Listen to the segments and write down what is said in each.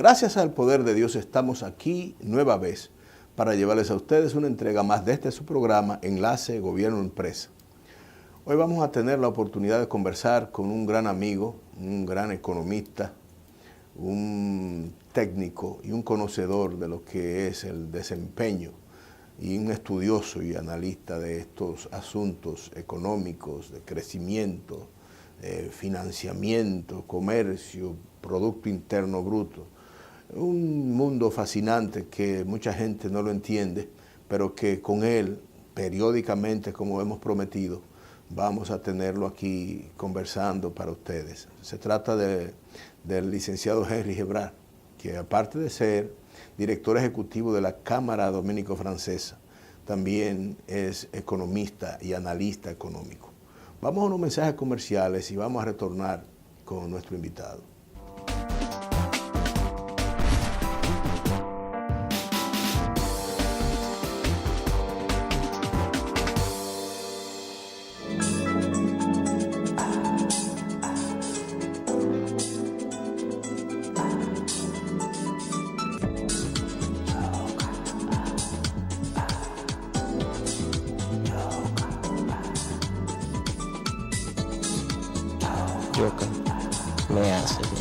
Gracias al poder de Dios estamos aquí nueva vez para llevarles a ustedes una entrega más de este su programa Enlace Gobierno-Empresa. Hoy vamos a tener la oportunidad de conversar con un gran amigo, un gran economista, un técnico y un conocedor de lo que es el desempeño y un estudioso y analista de estos asuntos económicos, de crecimiento, financiamiento, comercio, Producto Interno Bruto. Un mundo fascinante que mucha gente no lo entiende, pero que con él, periódicamente, como hemos prometido, vamos a tenerlo aquí conversando para ustedes. Se trata del licenciado Henry Gebrar, que aparte de ser director ejecutivo de la Cámara Dominico-Francesa, también es economista y analista económico. Vamos a unos mensajes comerciales y vamos a retornar con nuestro invitado. Yoka me hace bien.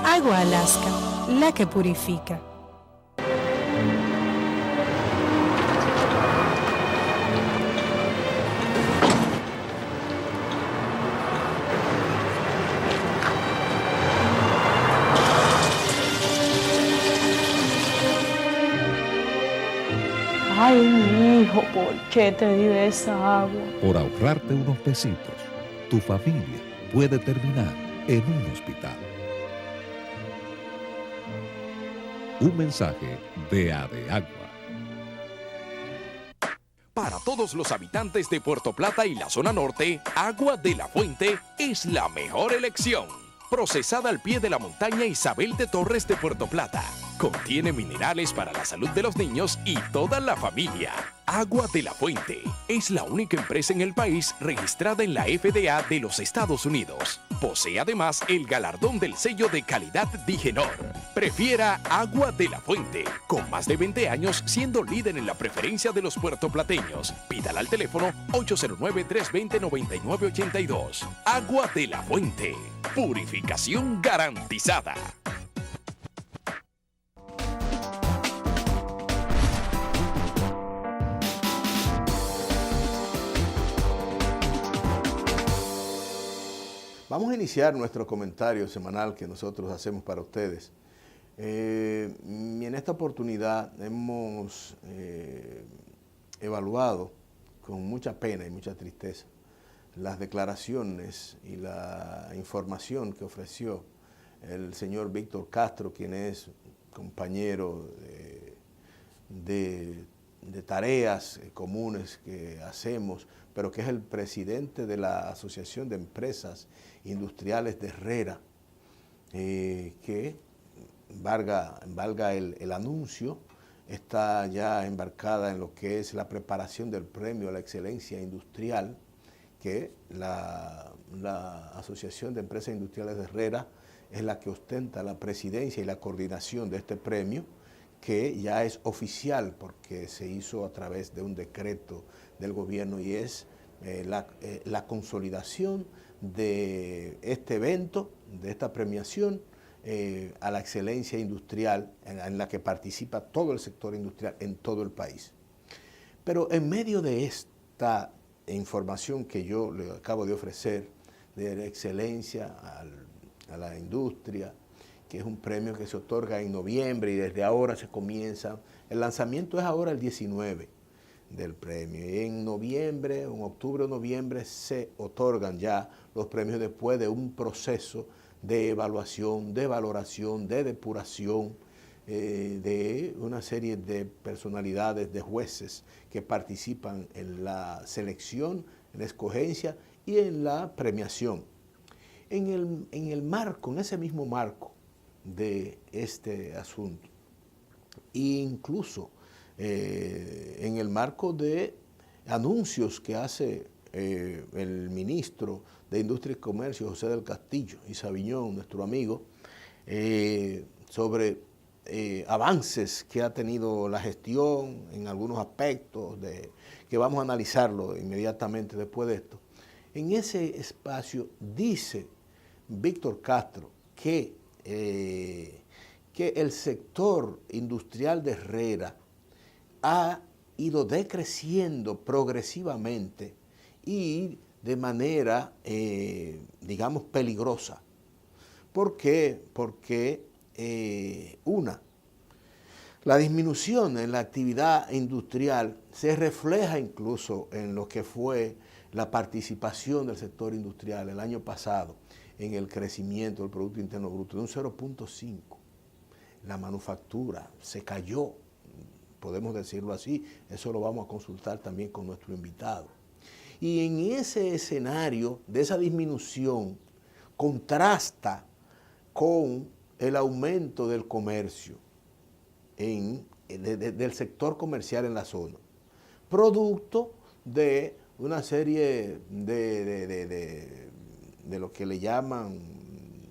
Agua Alaska, la que purifica. Ay, mi hijo, ¿por qué te di esa agua? Por ahorrarte unos pesitos, tu familia puede terminar en un hospital. Un mensaje de ADEAGUA. Para todos los habitantes de Puerto Plata y la zona norte, Agua de la Fuente es la mejor elección. Procesada al pie de la montaña Isabel de Torres de Puerto Plata. Contiene minerales para la salud de los niños y toda la familia. Agua de la Fuente es la única empresa en el país registrada en la FDA de los Estados Unidos. Posee además el galardón del sello de calidad Digenor. Prefiera Agua de la Fuente, con más de 20 años siendo líder en la preferencia de los puertoplateños. Pídala al teléfono 809-320-9982. Agua de la Fuente, purificación garantizada. Vamos a iniciar nuestro comentario semanal que nosotros hacemos para ustedes. Y en esta oportunidad hemos evaluado con mucha pena y mucha tristeza las declaraciones y la información que ofreció el señor Víctor Castro, quien es compañero de tareas comunes que hacemos, pero que es el presidente de la Asociación de Empresas Industriales de Herrera, que, valga el anuncio, está ya embarcada en lo que es la preparación del premio a la excelencia industrial, que la Asociación de Empresas Industriales de Herrera es la que ostenta la presidencia y la coordinación de este premio, que ya es oficial porque se hizo a través de un decreto del gobierno y es la consolidación de este evento, de esta premiación a la excelencia industrial en la que participa todo el sector industrial en todo el país. Pero en medio de esta información que yo le acabo de ofrecer, de la excelencia a la industria que es un premio que se otorga en noviembre y desde ahora se comienza. El lanzamiento es ahora el 19 del premio. Y en noviembre, en octubre o noviembre, se otorgan ya los premios después de un proceso de evaluación, de valoración, de depuración, de una serie de personalidades, de jueces que participan en la selección, en la escogencia y en la premiación. En el marco, en ese mismo marco de este asunto, e incluso en el marco de anuncios que hace el ministro de Industria y Comercio, José del Castillo y Sabiñón, nuestro amigo, sobre avances que ha tenido la gestión en algunos aspectos, que vamos a analizarlo inmediatamente después de esto. En ese espacio dice Víctor Castro que el sector industrial de Herrera ha ido decreciendo progresivamente y de manera, digamos, peligrosa. ¿Por qué? Porque, la disminución en la actividad industrial se refleja incluso en lo que fue la participación del sector industrial el año pasado en el crecimiento del Producto Interno Bruto de un 0.5. La manufactura se cayó, podemos decirlo así, eso lo vamos a consultar también con nuestro invitado. Y en ese escenario de esa disminución contrasta con el aumento del comercio, del sector comercial en la zona, producto de una serie de lo que le llaman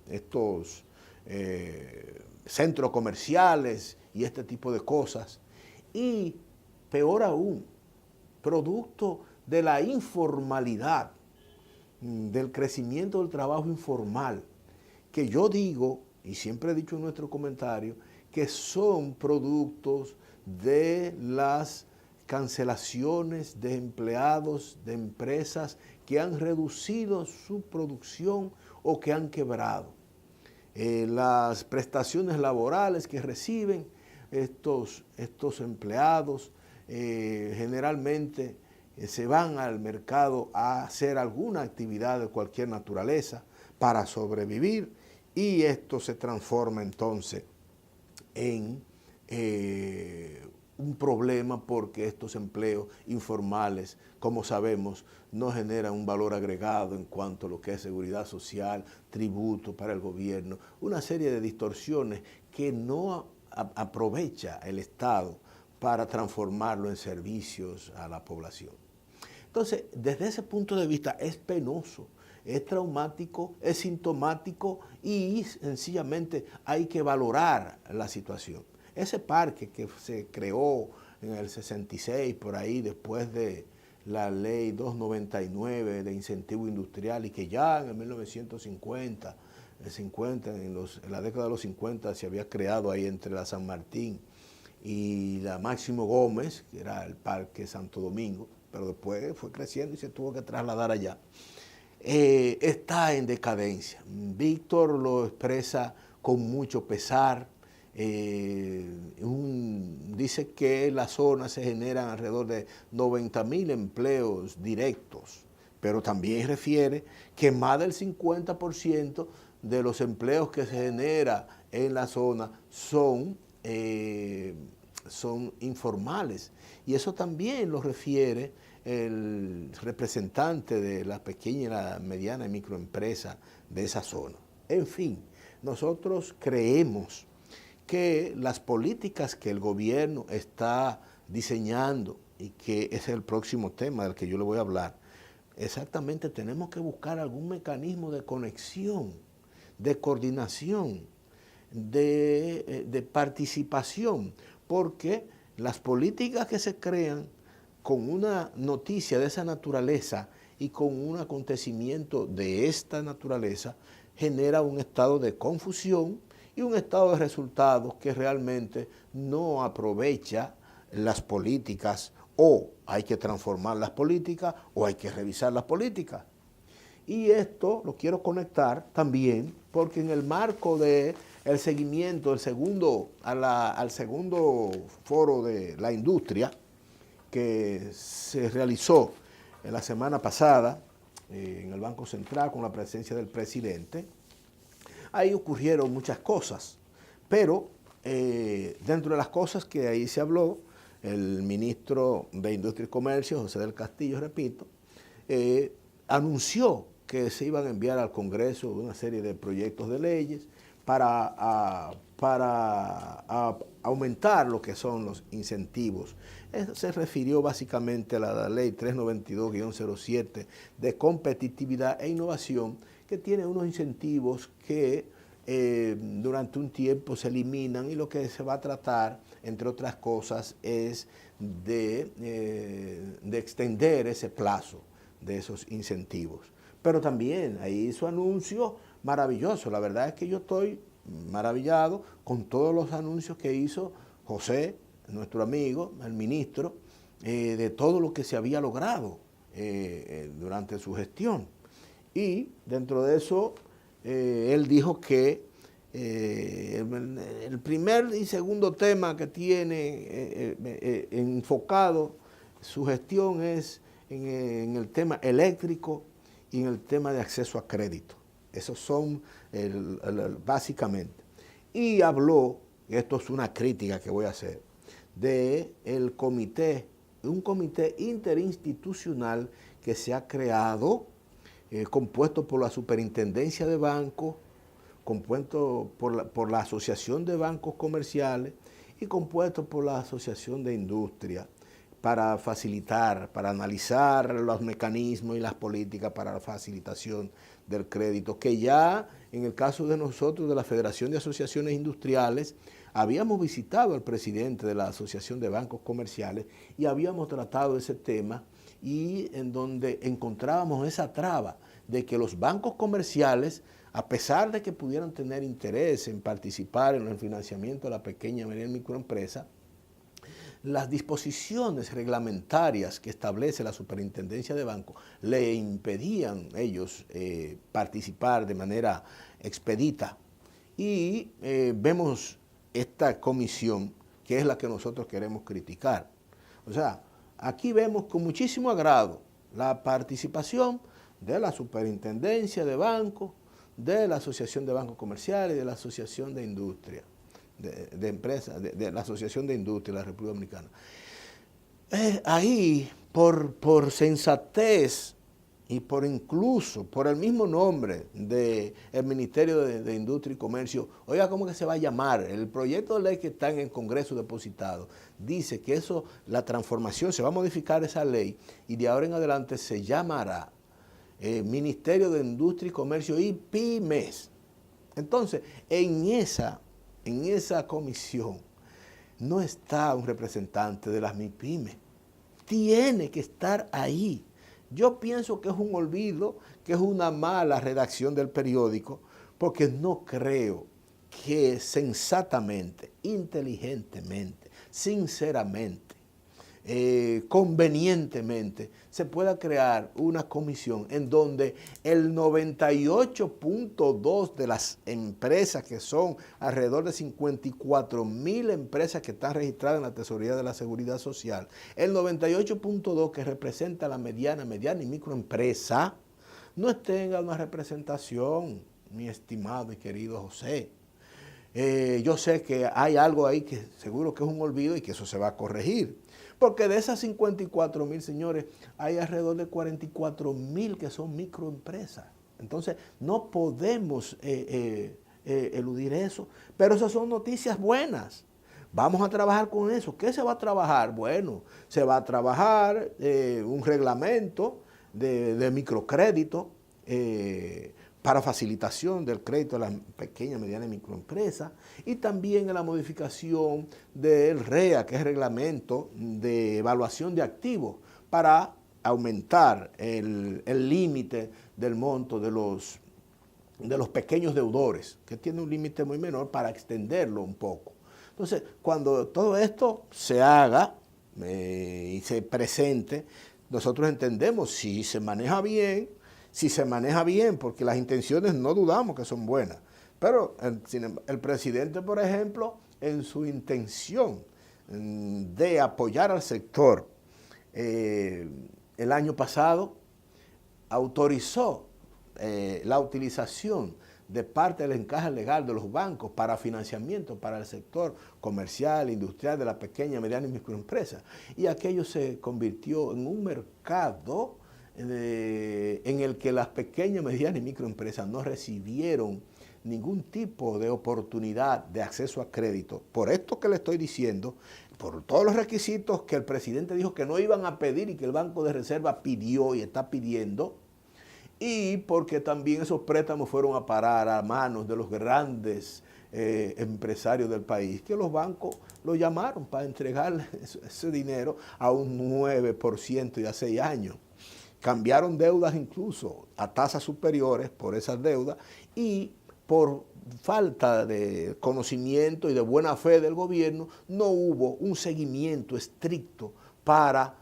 estos centros comerciales y este tipo de cosas, y peor aún, producto de la informalidad, del crecimiento del trabajo informal, que yo digo, y siempre he dicho en nuestro comentario, que son productos de las cancelaciones de empleados de empresas que han reducido su producción o que han quebrado. Las prestaciones laborales que reciben estos empleados generalmente se van al mercado a hacer alguna actividad de cualquier naturaleza para sobrevivir, y esto se transforma entonces en un problema, porque estos empleos informales, como sabemos, no generan un valor agregado en cuanto a lo que es seguridad social, tributo para el gobierno, una serie de distorsiones que no aprovecha el Estado para transformarlo en servicios a la población. Entonces, desde ese punto de vista es penoso, es traumático, es sintomático y sencillamente hay que valorar la situación. Ese parque que se creó en el 66, por ahí, después de la ley 299 de incentivo industrial, y que ya en el 1950, en la década de los 50 se había creado ahí entre la San Martín y la Máximo Gómez, que era el Parque Santo Domingo, pero después fue creciendo y se tuvo que trasladar allá. Está en decadencia. Víctor lo expresa con mucho pesar. Dice que en la zona se generan alrededor de 90.000 empleos directos, pero también refiere que más del 50% de los empleos que se genera en la zona son informales. Y eso también lo refiere el representante de la pequeña, la mediana y microempresa de esa zona. En fin, nosotros creemos que las políticas que el gobierno está diseñando, y que es el próximo tema del que yo le voy a hablar, exactamente tenemos que buscar algún mecanismo de conexión, de coordinación, de participación, porque las políticas que se crean con una noticia de esa naturaleza y con un acontecimiento de esta naturaleza genera un estado de confusión y un estado de resultados que realmente no aprovecha las políticas, o hay que transformar las políticas o hay que revisar las políticas. Y esto lo quiero conectar también porque en el marco de el seguimiento, al segundo foro de la industria que se realizó en la semana pasada en el Banco Central con la presencia del presidente. Ahí ocurrieron muchas cosas, pero dentro de las cosas que ahí se habló, el ministro de Industria y Comercio, José del Castillo, repito, anunció que se iban a enviar al Congreso una serie de proyectos de leyes para aumentar lo que son los incentivos. Eso se refirió básicamente a la ley 392-07 de competitividad e innovación, que tiene unos incentivos que durante un tiempo se eliminan, y lo que se va a tratar, entre otras cosas, es de extender ese plazo de esos incentivos. Pero también ahí hizo anuncios maravillosos. La verdad es que yo estoy maravillado con todos los anuncios que hizo José, nuestro amigo, el ministro, de todo lo que se había logrado durante su gestión. Y dentro de eso, él dijo que el primer y segundo tema que tiene enfocado su gestión es en el tema eléctrico y en el tema de acceso a crédito. Esos son básicamente. Y habló, y esto es una crítica que voy a hacer, de un comité interinstitucional que se ha creado, compuesto por la Superintendencia de Bancos, compuesto por la Asociación de Bancos Comerciales y compuesto por la Asociación de Industria, para facilitar, para analizar los mecanismos y las políticas para la facilitación del crédito, que ya en el caso de nosotros, de la Federación de Asociaciones Industriales, habíamos visitado al presidente de la Asociación de Bancos Comerciales y habíamos tratado ese tema, y en donde encontrábamos esa traba de que los bancos comerciales, a pesar de que pudieran tener interés en participar en el financiamiento de la pequeña y mediana microempresa, las disposiciones reglamentarias que establece la Superintendencia de Bancos le impedían a ellos participar de manera expedita. Y vemos esta comisión, que es la que nosotros queremos criticar. O sea, aquí vemos con muchísimo agrado la participación de la Superintendencia de Bancos, de la Asociación de Bancos Comerciales y de la Asociación de Industria. De empresas, de la Asociación de Industria de la República Dominicana. Ahí, por sensatez y incluso por el mismo nombre del Ministerio de Industria y Comercio, oiga, ¿cómo que se va a llamar? El proyecto de ley que está en el Congreso depositado dice que la transformación, se va a modificar esa ley y de ahora en adelante se llamará Ministerio de Industria y Comercio y Pymes. Entonces, en esa comisión no está un representante de las MIPYME. Tiene que estar ahí. Yo pienso que es un olvido, que es una mala redacción del periódico, porque no creo que sensatamente, inteligentemente, sinceramente, convenientemente se pueda crear una comisión en donde el 98.2 de las empresas, que son alrededor de 54,000 empresas que están registradas en la Tesorería de la Seguridad Social, el 98.2 que representa la mediana y microempresa, no tenga una representación, mi estimado y querido José. Yo sé que hay algo ahí que seguro que es un olvido y que eso se va a corregir. Porque de esas 54,000, señores, hay alrededor de 44,000 que son microempresas. Entonces, no podemos eludir eso. Pero esas son noticias buenas. Vamos a trabajar con eso. ¿Qué se va a trabajar? Bueno, se va a trabajar un reglamento de microcrédito para facilitación del crédito a las pequeñas, medianas y microempresas, y también en la modificación del REA, que es el Reglamento de Evaluación de Activos, para aumentar el límite del monto de los pequeños deudores, que tiene un límite muy menor, para extenderlo un poco. Entonces, cuando todo esto se haga y se presente, nosotros entendemos si se maneja bien, porque las intenciones no dudamos que son buenas, Pero el presidente, por ejemplo, en su intención de apoyar al sector, el año pasado autorizó la utilización de parte del encaje legal de los bancos para financiamiento para el sector comercial, industrial, de la pequeña, mediana y microempresa. Y aquello se convirtió en un mercado en el que las pequeñas, medianas y microempresas no recibieron ningún tipo de oportunidad de acceso a crédito. Por esto que le estoy diciendo, por todos los requisitos que el presidente dijo que no iban a pedir y que el Banco de Reserva pidió y está pidiendo, y porque también esos préstamos fueron a parar a manos de los grandes empresarios del país, que los bancos lo llamaron para entregarle ese dinero a un 9% y a 6 años. Cambiaron deudas incluso a tasas superiores por esas deudas y por falta de conocimiento y de buena fe del gobierno no hubo un seguimiento estricto para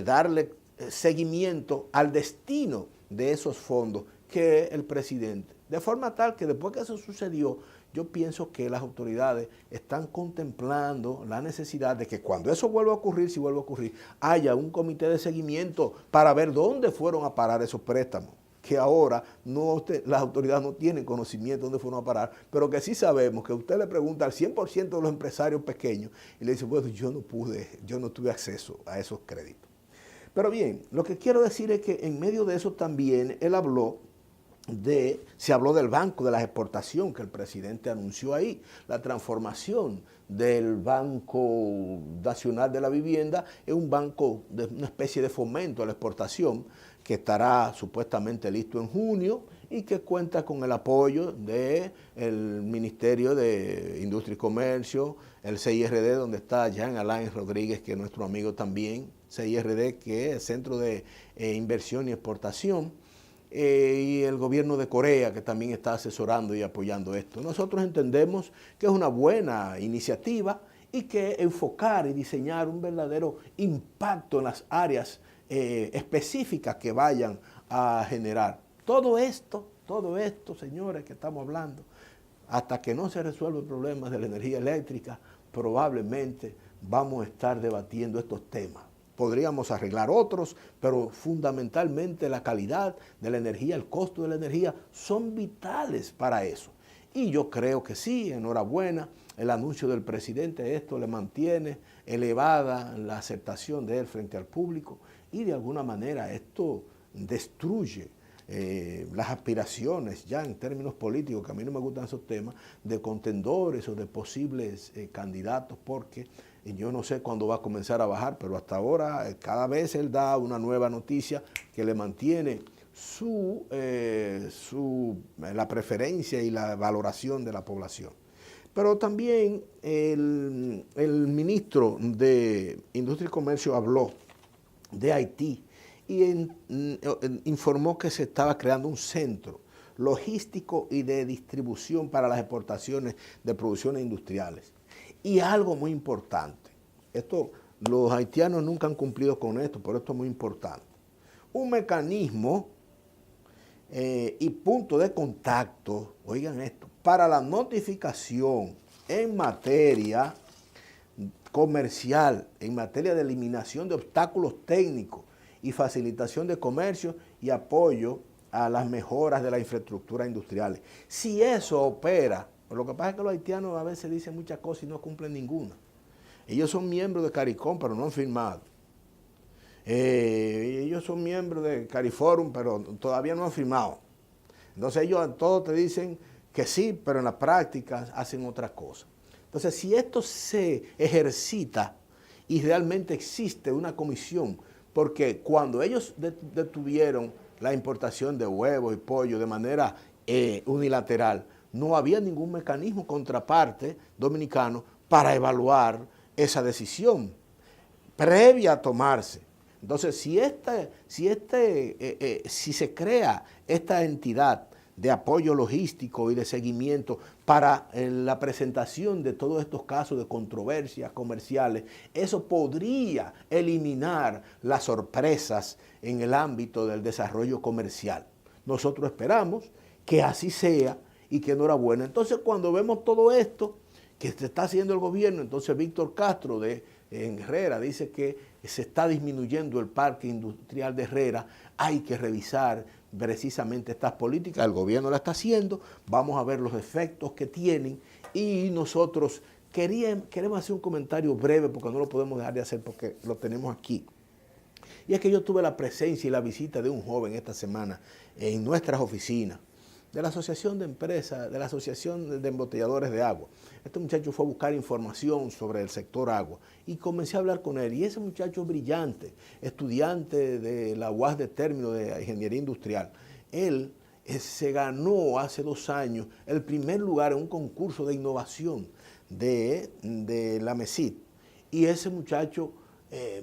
darle seguimiento al destino de esos fondos que el presidente. De forma tal que después que eso sucedió, yo pienso que las autoridades están contemplando la necesidad de que cuando eso vuelva a ocurrir, si vuelve a ocurrir, haya un comité de seguimiento para ver dónde fueron a parar esos préstamos, que ahora las autoridades no tienen conocimiento de dónde fueron a parar, pero que sí sabemos que usted le pregunta al 100% de los empresarios pequeños y le dice, bueno, yo no tuve acceso a esos créditos. Pero bien, lo que quiero decir es que en medio de eso también él se habló del Banco de la Exportación que el presidente anunció ahí, la transformación del Banco Nacional de la Vivienda en un banco de una especie de fomento a la exportación que estará supuestamente listo en junio y que cuenta con el apoyo del Ministerio de Industria y Comercio, el CIRD, donde está Jean Alain Rodríguez, que es nuestro amigo también, CIRD, que es el Centro de Inversión y Exportación, y el gobierno de Corea, que también está asesorando y apoyando esto. Nosotros entendemos que es una buena iniciativa y que enfocar y diseñar un verdadero impacto en las áreas específicas que vayan a generar. Todo esto, señores, que estamos hablando, hasta que no se resuelva el problema de la energía eléctrica, probablemente vamos a estar debatiendo estos temas. Podríamos arreglar otros, pero fundamentalmente la calidad de la energía, el costo de la energía son vitales para eso. Y yo creo que sí, enhorabuena, el anuncio del presidente, esto le mantiene elevada la aceptación de él frente al público y de alguna manera esto destruye las aspiraciones ya en términos políticos, que a mí no me gustan esos temas, de contendores o de posibles candidatos, porque yo no sé cuándo va a comenzar a bajar, pero hasta ahora cada vez él da una nueva noticia que le mantiene la preferencia y la valoración de la población. Pero también el ministro de Industria y Comercio habló de Haití y informó que se estaba creando un centro logístico y de distribución para las exportaciones de producciones industriales. Y algo muy importante, los haitianos nunca han cumplido con esto, pero esto es muy importante. Un mecanismo y punto de contacto, oigan esto, para la notificación en materia comercial, en materia de eliminación de obstáculos técnicos y facilitación de comercio y apoyo a las mejoras de la infraestructura industrial. Si eso opera, lo que pasa es que los haitianos a veces dicen muchas cosas y no cumplen ninguna. Ellos son miembros de CARICOM, pero no han firmado. Ellos son miembros de CARIFORUM, pero todavía no han firmado. Entonces ellos todos te dicen que sí, pero en la práctica hacen otra cosa. Entonces, si esto se ejercita y realmente existe una comisión, porque cuando ellos detuvieron la importación de huevos y pollo de manera unilateral, no había ningún mecanismo contraparte dominicano para evaluar esa decisión previa a tomarse. Entonces, si se crea esta entidad de apoyo logístico y de seguimiento para la presentación de todos estos casos de controversias comerciales, eso podría eliminar las sorpresas en el ámbito del desarrollo comercial. Nosotros esperamos que así sea y que no era buena. Entonces, cuando vemos todo esto que se está haciendo el gobierno, entonces Víctor Castro en Herrera dice que se está disminuyendo el parque industrial de Herrera. Hay que revisar precisamente estas políticas. El gobierno la está haciendo, vamos a ver los efectos que tienen y nosotros queremos hacer un comentario breve porque no lo podemos dejar de hacer porque lo tenemos aquí. Y es que yo tuve la presencia y la visita de un joven esta semana en nuestras oficinas de la Asociación de Empresas, de la Asociación de Embotelladores de Agua. Este muchacho fue a buscar información sobre el sector agua y comencé a hablar con él. Y ese muchacho brillante, estudiante de la UAS de término de Ingeniería Industrial, él se ganó hace 2 años el primer lugar en un concurso de innovación de la MESID. Y ese muchacho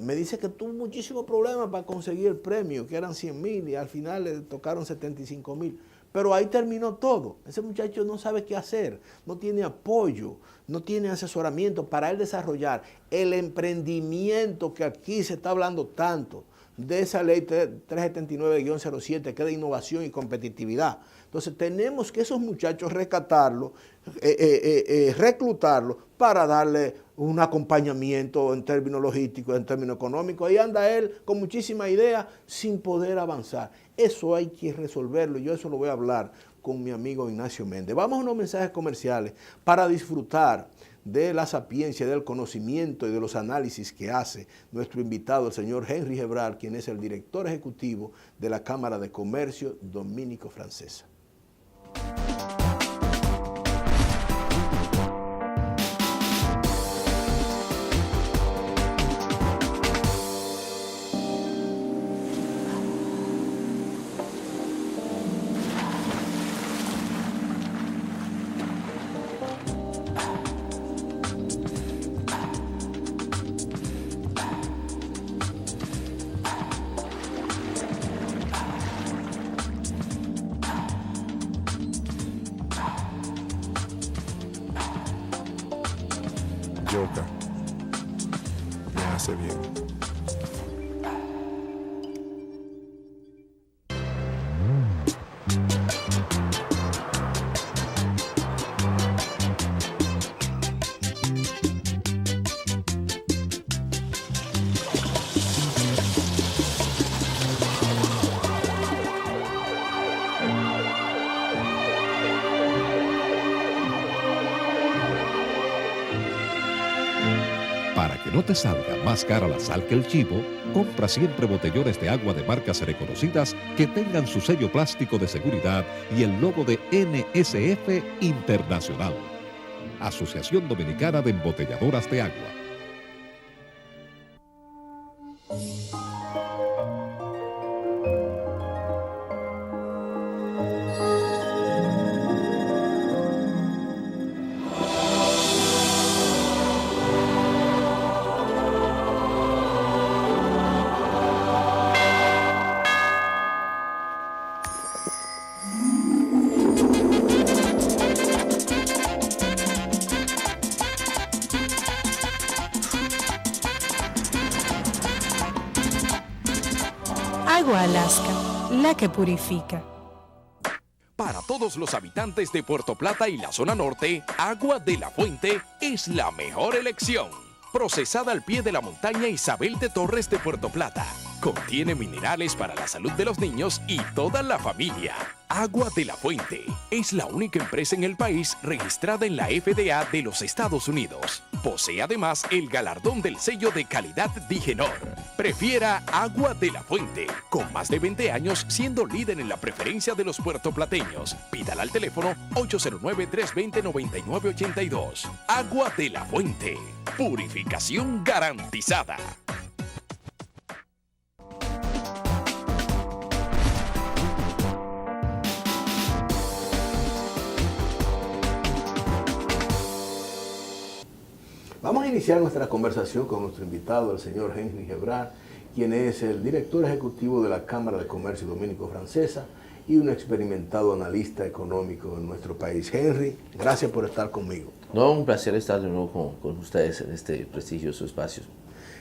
me dice que tuvo muchísimos problemas para conseguir el premio, que eran 100,000 y al final le tocaron 75,000. Pero ahí terminó todo. Ese muchacho no sabe qué hacer, no tiene apoyo, no tiene asesoramiento para él desarrollar el emprendimiento que aquí se está hablando tanto, de esa ley 379-07 que es de innovación y competitividad. Entonces tenemos que esos muchachos rescatarlos, reclutarlos para darle un acompañamiento en términos logísticos, en términos económicos. Ahí anda él con muchísimas ideas sin poder avanzar. Eso hay que resolverlo. Yo eso lo voy a hablar con mi amigo Ignacio Méndez. Vamos a unos mensajes comerciales para disfrutar de la sapiencia, del conocimiento y de los análisis que hace nuestro invitado, el señor Henry Gebrar, quien es el director ejecutivo de la Cámara de Comercio Dominico-Francesa. Yoka me hace bien. Para que no te salga más cara la sal que el chivo, compra siempre botellones de agua de marcas reconocidas que tengan su sello plástico de seguridad y el logo de NSF Internacional. Asociación Dominicana de Embotelladoras de Agua. Agua Alaska, la que purifica. Para todos los habitantes de Puerto Plata y la zona norte, Agua de la Fuente es la mejor elección. Procesada al pie de la montaña Isabel de Torres de Puerto Plata. Contiene minerales para la salud de los niños y toda la familia. Agua de la Fuente es la única empresa en el país registrada en la FDA de los Estados Unidos. Posee además el galardón del sello de calidad Digenor. Prefiera Agua de la Fuente, con más de 20 años siendo líder en la preferencia de los puertoplateños. Pídala al teléfono 809-320-9982. Agua de la Fuente, purificación garantizada. Vamos a iniciar nuestra conversación con nuestro invitado, el señor Henry Gebrar, quien es el director ejecutivo de la Cámara de Comercio Dominico-Francesa y un experimentado analista económico en nuestro país. Henry, gracias por estar conmigo. No, un placer estar de nuevo con ustedes en este prestigioso espacio.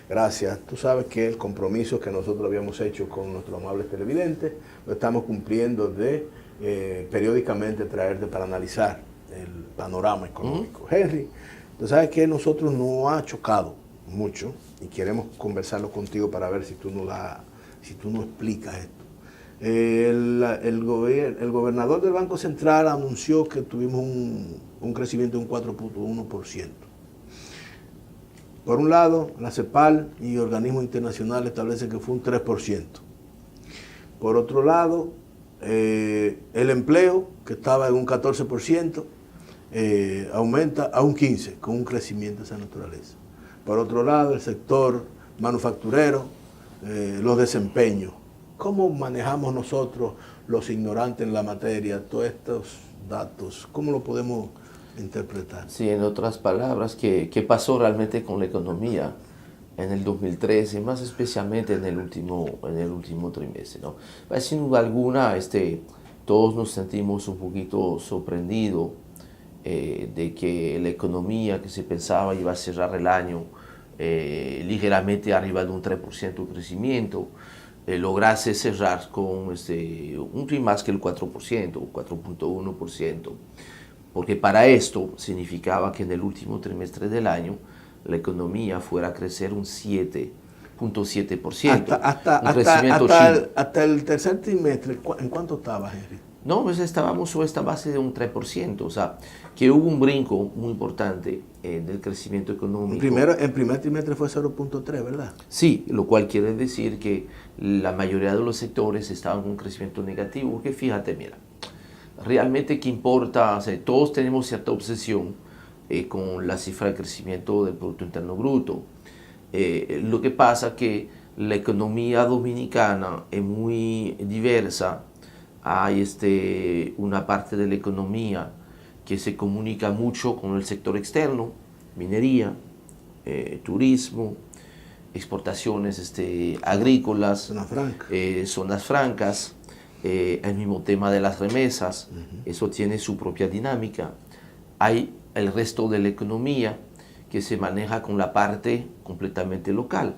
Gracias. Tú sabes que el compromiso que nosotros habíamos hecho con nuestros amables televidentes lo estamos cumpliendo de periódicamente traerte para analizar el panorama económico. Henry, tú sabes que nosotros nos ha chocado mucho y queremos conversarlo contigo para ver si tú nos explicas esto. El gobernador del Banco Central anunció que tuvimos un crecimiento de un 4.1%. Por un lado, la CEPAL y organismos internacionales establecen que fue un 3%. Por otro lado, el empleo, que estaba en un 14%, aumenta a un 15%, con un crecimiento de esa naturaleza. Por otro lado, el sector manufacturero, los desempeños. ¿Cómo manejamos nosotros, los ignorantes en la materia, todos estos datos? ¿Cómo lo podemos interpretar? Sí, en otras palabras, ¿qué pasó realmente con la economía en el 2013, más especialmente en el último trimestre, ¿no? Sin duda alguna, todos nos sentimos un poquito sorprendidos de que la economía que se pensaba iba a cerrar el año ligeramente arriba de un 3% de crecimiento, lograse cerrar con un trim más que el 4%, 4.1%, porque para esto significaba que en el último trimestre del año la economía fuera a crecer un 7.7%. Hasta el tercer trimestre, ¿en cuánto estaba, Henry? No, pues estábamos sobre esta base de un 3%, o sea, que hubo un brinco muy importante del crecimiento económico. El primer trimestre fue 0.3, ¿verdad? Sí, lo cual quiere decir que la mayoría de los sectores estaban con un crecimiento negativo, porque fíjate, mira, realmente qué importa, o sea, todos tenemos cierta obsesión con la cifra de crecimiento del Producto Interno Bruto. Lo que pasa es que la economía dominicana es muy diversa. Hay una parte de la economía que se comunica mucho con el sector externo, minería, turismo, exportaciones agrícolas, zonas francas, el mismo tema de las remesas, eso tiene su propia dinámica. Hay el resto de la economía que se maneja con la parte completamente local.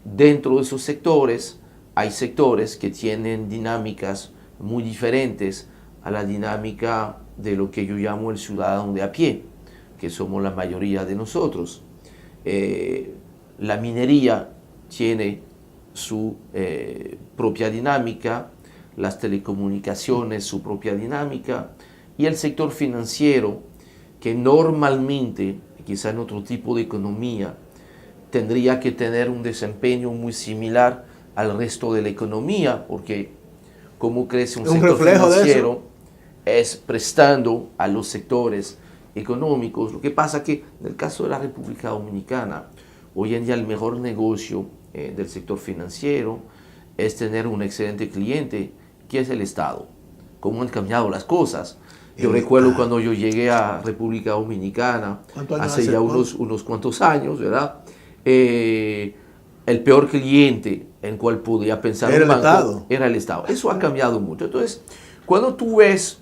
Dentro de esos sectores, hay sectores que tienen dinámicas muy diferentes a la dinámica de lo que yo llamo el ciudadano de a pie, que somos la mayoría de nosotros. La minería tiene su propia dinámica, las telecomunicaciones su propia dinámica, y el sector financiero, que normalmente, quizá en otro tipo de economía, tendría que tener un desempeño muy similar al resto de la economía, porque cómo crece un sector financiero es prestando a los sectores económicos. Lo que pasa que en el caso de la República Dominicana, hoy en día el mejor negocio del sector financiero es tener un excelente cliente, que es el Estado. ¿Cómo han cambiado las cosas? Yo recuerdo cuando yo llegué a República Dominicana, hace ya unos cuantos años, ¿verdad? El peor cliente en cual podía pensar un banco era el Estado. Eso ha cambiado mucho. Entonces, cuando tú ves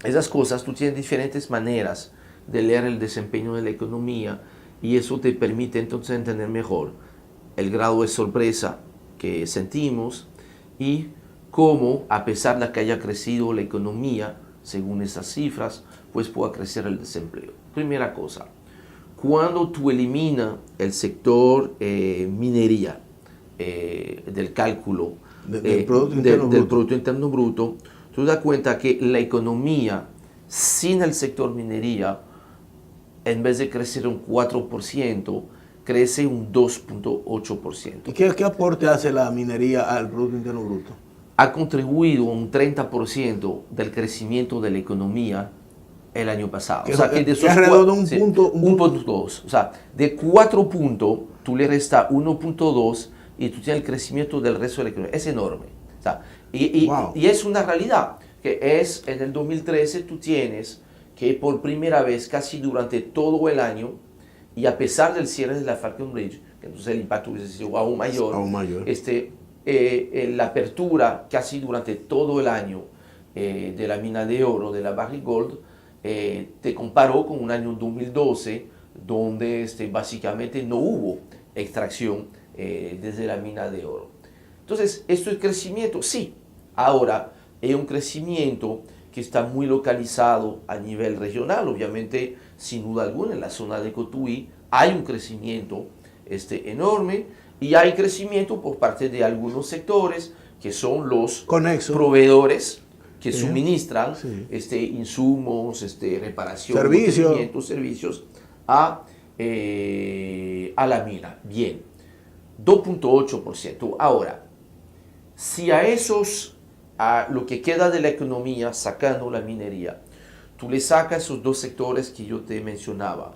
esas cosas, tú tienes diferentes maneras de leer el desempeño de la economía, y eso te permite entonces entender mejor el grado de sorpresa que sentimos y cómo, a pesar de que haya crecido la economía, según esas cifras, pues pueda crecer el desempleo. Primera cosa, cuando tú eliminas el sector minería del cálculo del Producto Interno Bruto, tú te das cuenta que la economía sin el sector minería, en vez de crecer un 4%, crece un 2.8%. ¿Y qué aporte hace la minería al Producto Interno Bruto? Ha contribuido un 30% del crecimiento de la economía el año pasado. O sea, que de esos alrededor de un punto 2. O sea, de 4 puntos, tú le restas 1.2 y tú tienes el crecimiento del resto de la economía. Es enorme. O sea, y es una realidad, que es en el 2013 tú tienes que por primera vez casi durante todo el año, y a pesar del cierre de la Falcon Bridge, que entonces el impacto hubiese sido aún mayor. La apertura casi durante todo el año de la mina de oro, de la Barrick Gold, te comparó con un año 2012, donde básicamente no hubo extracción desde la mina de oro. Entonces, ¿esto es crecimiento? Sí. Ahora, es un crecimiento que está muy localizado a nivel regional. Obviamente, sin duda alguna, en la zona de Cotuí hay un crecimiento enorme y hay crecimiento por parte de algunos sectores que son los Conexo. proveedores que Sí. suministran Sí. insumos, reparación, Servicio. mantenimiento, servicios a la mina. Bien, 2.8%. Ahora, si a lo que queda de la economía, sacando la minería, tú le sacas esos dos sectores que yo te mencionaba,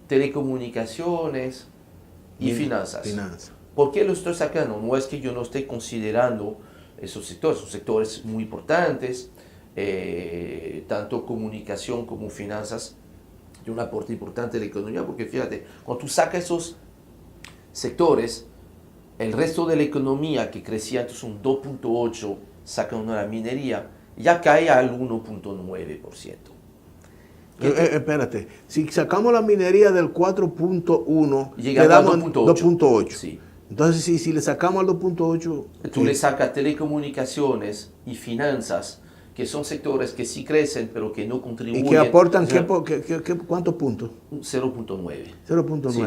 telecomunicaciones y finanzas. ¿Por qué lo estoy sacando? No es que yo no esté considerando esos sectores, son sectores muy importantes, tanto comunicación como finanzas, y un aporte importante de la economía, porque fíjate, cuando tú sacas esos sectores, el resto de la economía que crecía entonces un 2.8, sacando la minería, ya cae al 1.9%. Espérate, si sacamos la minería del 4.1, Llegando al quedamos en 2.8. Sí. Entonces, si le sacamos al 2.8... Tú le sacas telecomunicaciones y finanzas, que son sectores que sí crecen, pero que no contribuyen. ¿Y que aportan o sea, cuántos puntos? 0.9. 0.9. Sí,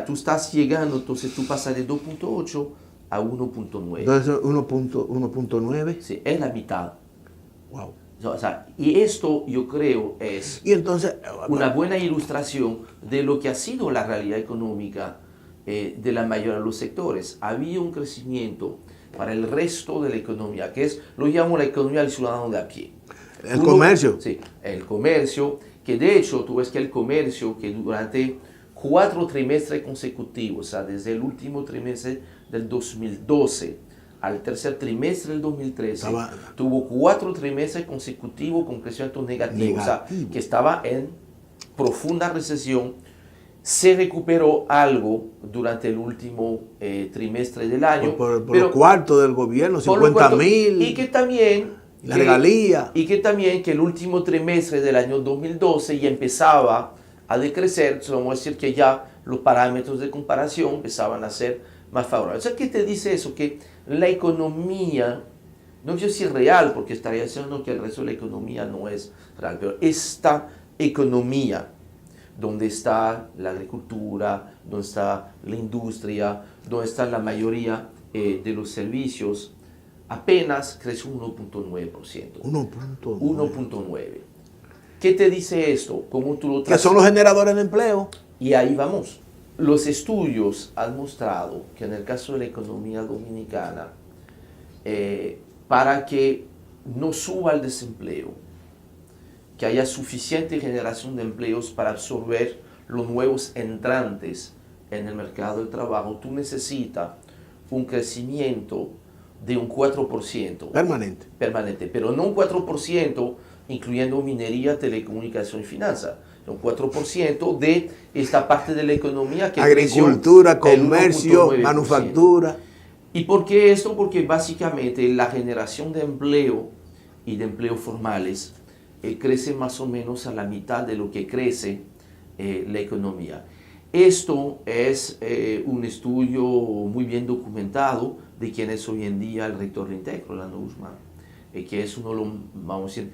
tú estás llegando, entonces tú pasas de 2.8 a 1.9. Entonces, 1.9. Sí, es la mitad. Wow. O sea, y esto yo creo es Y entonces, una buena ilustración de lo que ha sido la realidad económica de la mayoría de los sectores. Había un crecimiento para el resto de la economía, que es, lo llamo la economía del ciudadano de a pie. el comercio. Sí, el comercio, que de hecho tú ves que el comercio que durante 4 trimestres consecutivos, o sea, desde el último trimestre del 2012 al tercer trimestre del 2013, tuvo 4 trimestres consecutivos con crecimiento negativo, o sea, que estaba en profunda recesión. Se recuperó algo durante el último trimestre del año. Por los cuartos del gobierno, 50.000. Y que también... La regalía. Y que también que el último trimestre del año 2012 ya empezaba a decrecer. Entonces vamos a decir que ya los parámetros de comparación empezaban a ser más favorables. O sea, ¿qué te dice eso? Que la economía, no sé si es real, porque estaría diciendo que el resto de la economía no es real, pero esta economía, donde está la agricultura, donde está la industria, donde está la mayoría de los servicios, apenas crece un 1.9%. 1.9. ¿Qué te dice esto? ¿Cómo tú lo que son los generadores de empleo. Y ahí vamos. Los estudios han mostrado que en el caso de la economía dominicana, para que no suba el desempleo, que haya suficiente generación de empleos para absorber los nuevos entrantes en el mercado del trabajo, tú necesitas un crecimiento de un 4%. Permanente, pero no un 4% incluyendo minería, telecomunicación y finanzas. Un 4% de esta parte de la economía que agricultura, comercio, manufactura. ¿Y por qué esto? Porque básicamente la generación de empleo y de empleos formales crece más o menos a la mitad de lo que crece la economía. Esto es un estudio muy bien documentado de quien es hoy en día el rector de INTEC, Rolando Guzmán, que es uno de los, vamos a decir,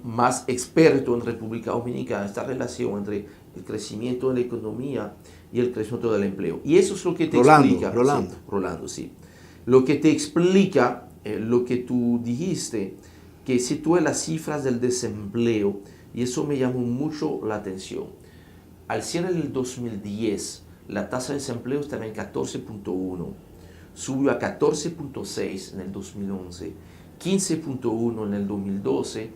más expertos en República Dominicana, esta relación entre el crecimiento de la economía y el crecimiento del empleo. Y eso es lo que te explica. Rolando, sí. Lo que te explica lo que tú dijiste, que si tú ves las cifras del desempleo, y eso me llamó mucho la atención. Al cierre del 2010, la tasa de desempleo estaba en 14.1, subió a 14.6 en el 2011, 15.1 en el 2012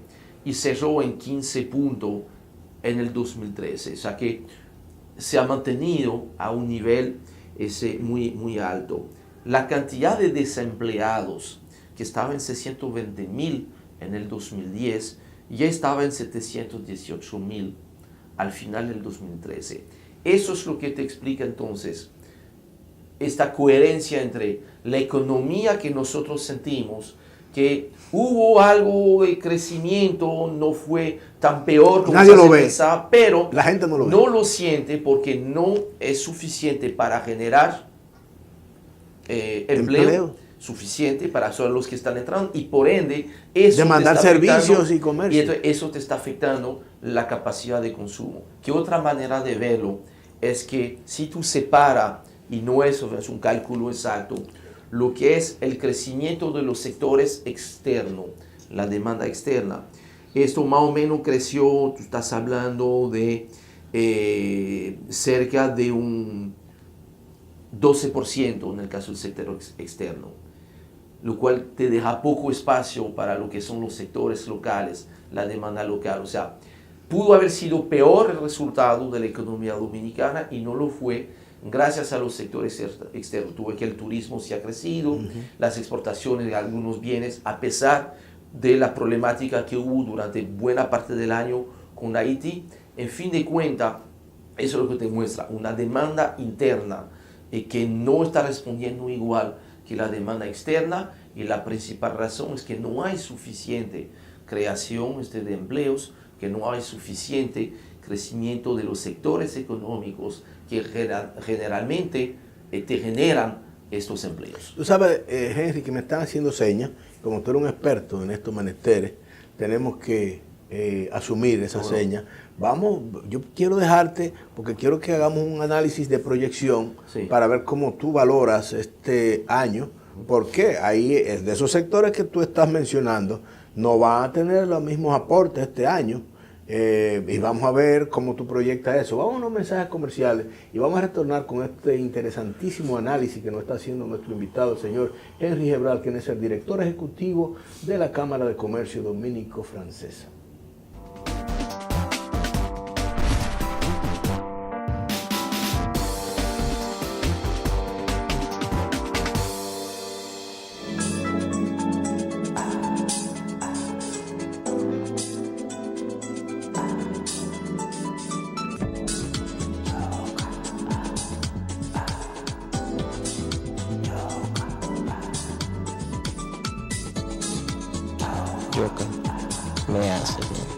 y cerró en 15 puntos en el 2013. O sea que se ha mantenido a un nivel muy, muy alto. La cantidad de desempleados, que estaba en 620,000 en el 2010, ya estaba en 718,000 al final del 2013. Eso es lo que te explica entonces esta coherencia entre la economía que nosotros sentimos, que hubo algo de crecimiento, no fue tan peor como nadie lo ve, pensaba, pero la gente no lo siente porque no es suficiente para generar empleo, suficiente para solo los que están entrando y por ende eso demandar te está servicios y comercio. y entonces eso te está afectando la capacidad de consumo. Que otra manera de verlo es que si tú separas, y no es un cálculo exacto, lo que es el crecimiento de los sectores externos, la demanda externa, esto más o menos creció, tú estás hablando de cerca de un 12% en el caso del sector externo, lo cual te deja poco espacio para lo que son los sectores locales, la demanda local. O sea, pudo haber sido peor el resultado de la economía dominicana y no lo fue gracias a los sectores externos. Tuve que el turismo se ha crecido, las exportaciones de algunos bienes, a pesar de la problemática que hubo durante buena parte del año con Haití. En fin de cuentas, eso es lo que te muestra una demanda interna que no está respondiendo igual que la demanda externa, y la principal razón es que no hay suficiente creación de empleos, que no hay suficiente crecimiento de los sectores económicos que generalmente te generan estos empleos. Tú sabes, Henry, que me están haciendo señas, como tú eres un experto en estos menesteres, tenemos que asumir esa seña. Vamos, yo quiero dejarte, porque quiero que hagamos un análisis de proyección para ver cómo tú valoras este año, porque ahí, de esos sectores que tú estás mencionando, no van a tener los mismos aportes este año. Y vamos a ver cómo tú proyectas eso. Vamos a unos mensajes comerciales y vamos a retornar con este interesantísimo análisis que nos está haciendo nuestro invitado, el señor Henry Gebral, quien es el director ejecutivo de la Cámara de Comercio Dominico-Francesa. Yoka me hace bien.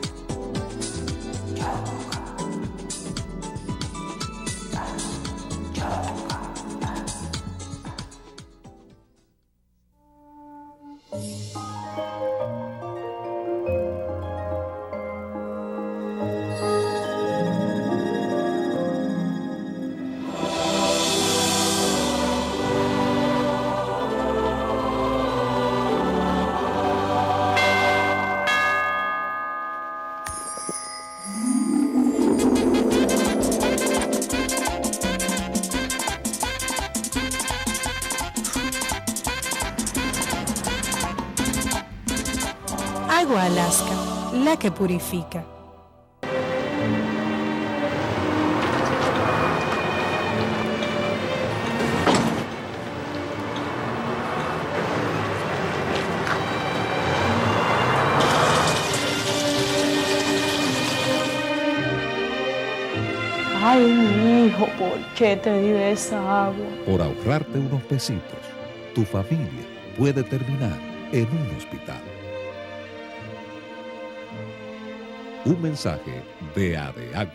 Agua Alaska, la que purifica. Ay, mi hijo, ¿por qué te di esa agua? Por ahorrarte unos pesitos, tu familia puede terminar en un hospital. Un mensaje de ADEAGUA.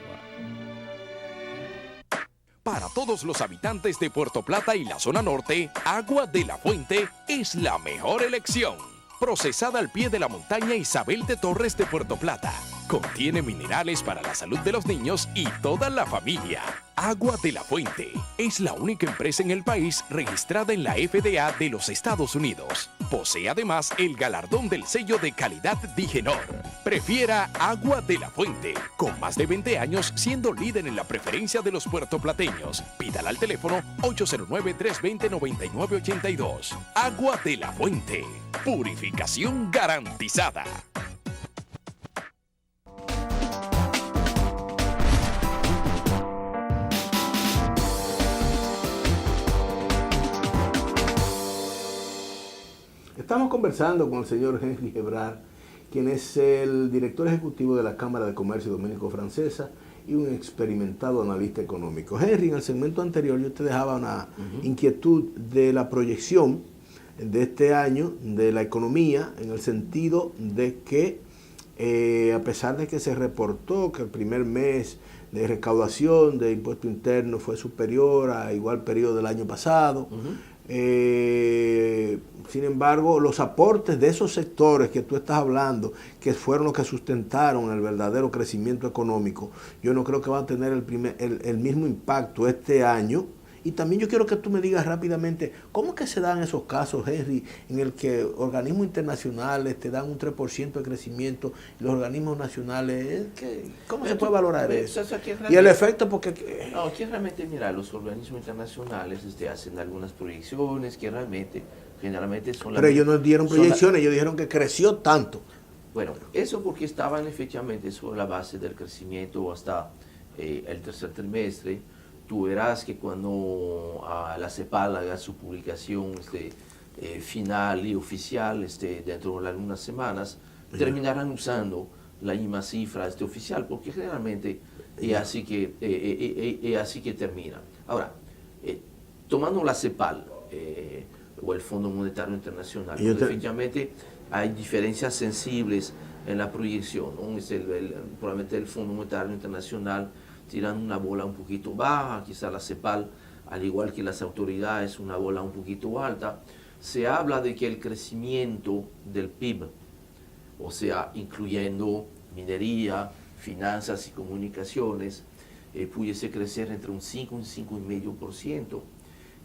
Para todos los habitantes de Puerto Plata y la zona norte, Agua de la Fuente es la mejor elección. Procesada al pie de la montaña Isabel de Torres de Puerto Plata. Contiene minerales para la salud de los niños y toda la familia. Agua de la Fuente es la única empresa en el país registrada en la FDA de los Estados Unidos. Posee además el galardón del sello de calidad Digenor. Prefiera Agua de la Fuente, con más de 20 años siendo líder en la preferencia de los puertoplateños. Pídala al teléfono 809-320-9982. Agua de la Fuente, purificación garantizada. Estamos conversando con el señor Henry Gebral, quien es el director ejecutivo de la Cámara de Comercio Dominico-Francesa y un experimentado analista económico. Henry, en el segmento anterior yo te dejaba una inquietud de la proyección de este año de la economía, en el sentido de que a pesar de que se reportó que el primer mes de recaudación de impuesto interno fue superior a igual periodo del año pasado, Sin embargo, los aportes de esos sectores que tú estás hablando, que fueron los que sustentaron el verdadero crecimiento económico, yo no creo que van a tener el mismo impacto este año. Y también yo quiero que tú me digas rápidamente, ¿cómo es que se dan esos casos, Henry, en el que organismos internacionales te dan un 3% de crecimiento y los organismos nacionales, ¿cómo se puede valorar eso? Y el efecto, porque... No, que realmente, mira, los organismos internacionales hacen algunas proyecciones que realmente, generalmente son... Pero ellos no dieron proyecciones, ellos dijeron que creció tanto. Bueno, eso porque estaban efectivamente sobre la base del crecimiento hasta el tercer trimestre. Tú verás que cuando la CEPAL haga su publicación final y oficial dentro de algunas semanas, terminarán usando la misma cifra oficial, porque generalmente es así que termina. Ahora, tomando la CEPAL o el Fondo Monetario Internacional, efectivamente hay diferencias sensibles en la proyección, ¿no? Probablemente el Fondo Monetario Internacional tiran una bola un poquito baja, quizá la CEPAL, al igual que las autoridades, una bola un poquito alta. Se habla de que el crecimiento del PIB, o sea, incluyendo minería, finanzas y comunicaciones, pudiese crecer entre un 5 y un 5,5%,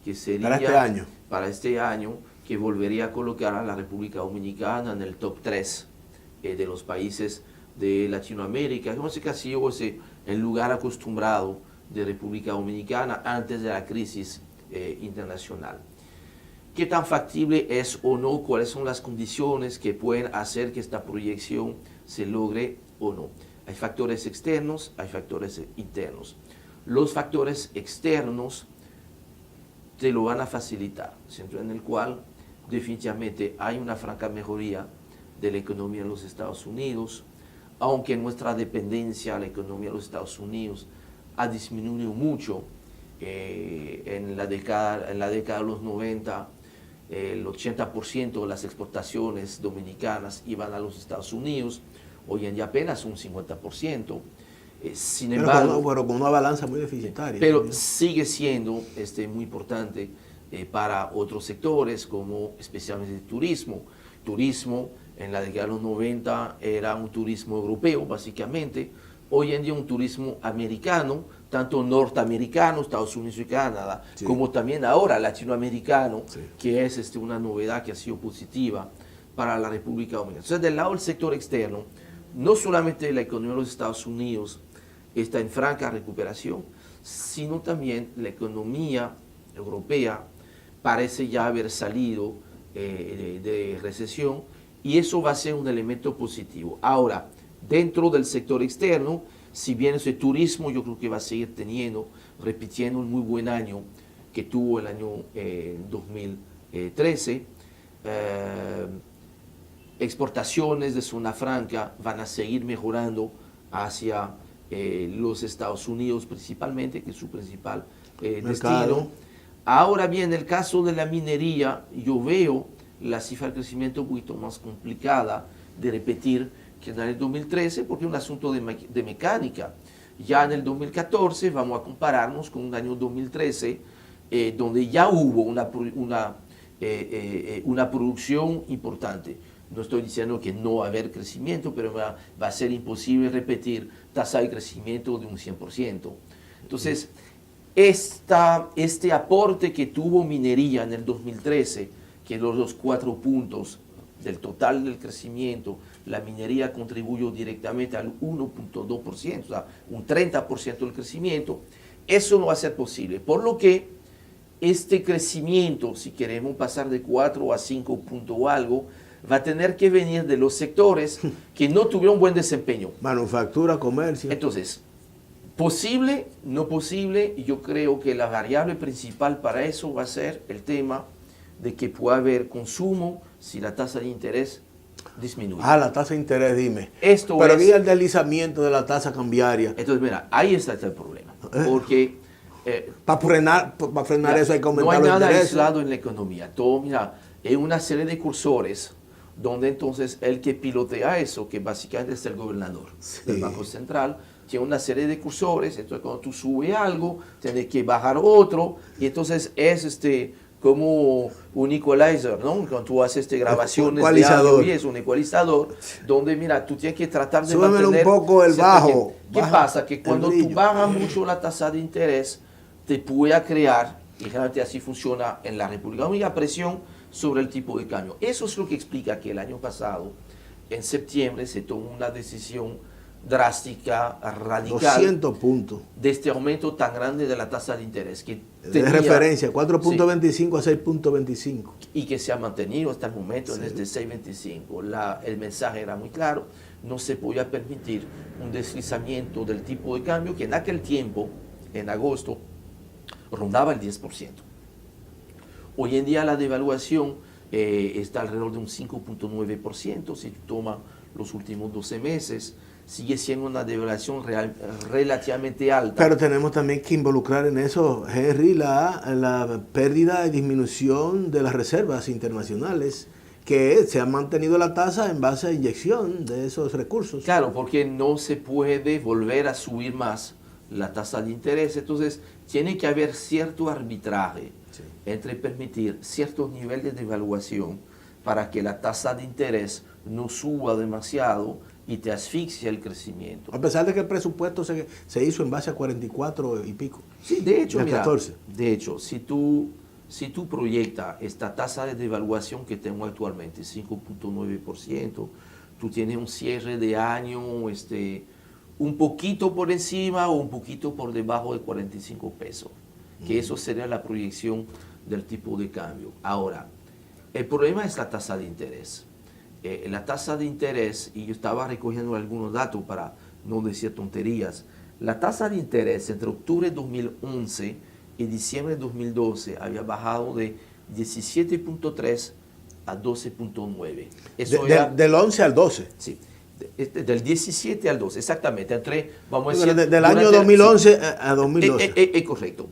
que sería para este año, que volvería a colocar a la República Dominicana en el top 3 de los países de Latinoamérica, como se casi el lugar acostumbrado de República Dominicana antes de la crisis internacional. ¿Qué tan factible es o no? ¿Cuáles son las condiciones que pueden hacer que esta proyección se logre o no? Hay factores externos, hay factores internos. Los factores externos te lo van a facilitar, siempre en el cual definitivamente hay una franca mejoría de la economía en los Estados Unidos, aunque nuestra dependencia a la economía de los Estados Unidos ha disminuido mucho. En la década de los 90, el 80% de las exportaciones dominicanas iban a los Estados Unidos, hoy en día apenas un 50%. Sin embargo, pero con una balanza muy deficitaria. Pero sigue siendo muy importante para otros sectores, como especialmente el turismo. Turismo en la década de los 90 era un turismo europeo, básicamente. Hoy en día un turismo americano, tanto norteamericano, Estados Unidos y Canadá, sí, como también ahora latinoamericano, sí, que es una novedad que ha sido positiva para la República Dominicana. Entonces, del lado del sector externo, no solamente la economía de los Estados Unidos está en franca recuperación, sino también la economía europea parece ya haber salido de recesión, y eso va a ser un elemento positivo. Ahora, dentro del sector externo, si bien ese turismo yo creo que va a seguir repitiendo un muy buen año que tuvo el año 2013, exportaciones de zona franca van a seguir mejorando hacia los Estados Unidos principalmente, que es su principal destino. Ahora bien, en el caso de la minería, yo veo la cifra de crecimiento un poquito más complicada de repetir que en el 2013, porque es un asunto de mecánica. Ya en el 2014 vamos a compararnos con un año 2013, donde ya hubo una producción importante. No estoy diciendo que no va a haber crecimiento, pero va a ser imposible repetir tasa de crecimiento de un 100%. Entonces, este aporte que tuvo minería en el 2013, que los 4 puntos del total del crecimiento, la minería contribuyó directamente al 1.2%, o sea, un 30% del crecimiento, eso no va a ser posible. Por lo que este crecimiento, si queremos pasar de 4 a 5 puntos o algo, va a tener que venir de los sectores que no tuvieron buen desempeño. Manufactura, comercio. Entonces, posible, no posible, yo creo que la variable principal para eso va a ser el tema de que pueda haber consumo si la tasa de interés disminuye. La tasa de interés, dime. Pero vi el deslizamiento de la tasa cambiaria. Entonces, mira, ahí está el problema. Porque para frenar eso hay que aumentar los intereses. No hay nada aislado en la economía. Todo, mira, es una serie de cursores donde entonces el que pilotea eso, que básicamente es el gobernador del Banco Central, tiene una serie de cursores. Entonces, cuando tú subes algo, tienes que bajar otro, y entonces es como un equalizer, ¿no? Cuando tú haces grabaciones de ecualizador. audio, y es un ecualizador donde, mira, tú tienes que tratar de Súbemelo mantener un poco el cierto bajo. tiempo. ¿Qué Baja pasa? Que el cuando tú brillo. bajas mucho la tasa de interés, te puede crear, y generalmente así funciona en la República Dominicana, presión sobre el tipo de cambio. Eso es lo que explica que el año pasado, en septiembre, se tomó una decisión drástica, radical, 200 puntos de este aumento tan grande de la tasa de interés que de referencia, 4.25 a 6.25. y que se ha mantenido hasta el momento en Sí. este 6.25. El mensaje era muy claro, no se podía permitir un deslizamiento del tipo de cambio que en aquel tiempo, en agosto, rondaba el 10%. Hoy en día la devaluación está alrededor de un 5.9%, si tú tomas los últimos 12 meses, sigue siendo una devaluación relativamente alta. Pero tenemos también que involucrar en eso, Henry, la pérdida y disminución de las reservas internacionales, que se ha mantenido la tasa en base a inyección de esos recursos. Claro, porque no se puede volver a subir más la tasa de interés, entonces tiene que haber cierto arbitraje entre permitir ciertos niveles de devaluación para que la tasa de interés no suba demasiado y te asfixia el crecimiento. A pesar de que el presupuesto se hizo en base a 44 y pico. Sí, de hecho, de mira, 14. de hecho, si tú proyectas esta tasa de devaluación que tengo actualmente, 5.9%, tú tienes un cierre de año un poquito por encima o un poquito por debajo de 45 pesos, que eso sería la proyección del tipo de cambio. Ahora, el problema es la tasa de interés. La tasa de interés, y yo estaba recogiendo algunos datos para no decir tonterías, la tasa de interés entre octubre de 2011 y diciembre de 2012 había bajado de 17.3 a 12.9. Eso Del 11 al 12. Sí, del 17 al 12, exactamente. Entre, vamos a Bueno, decir, del año 2011 a 2012. Es correcto.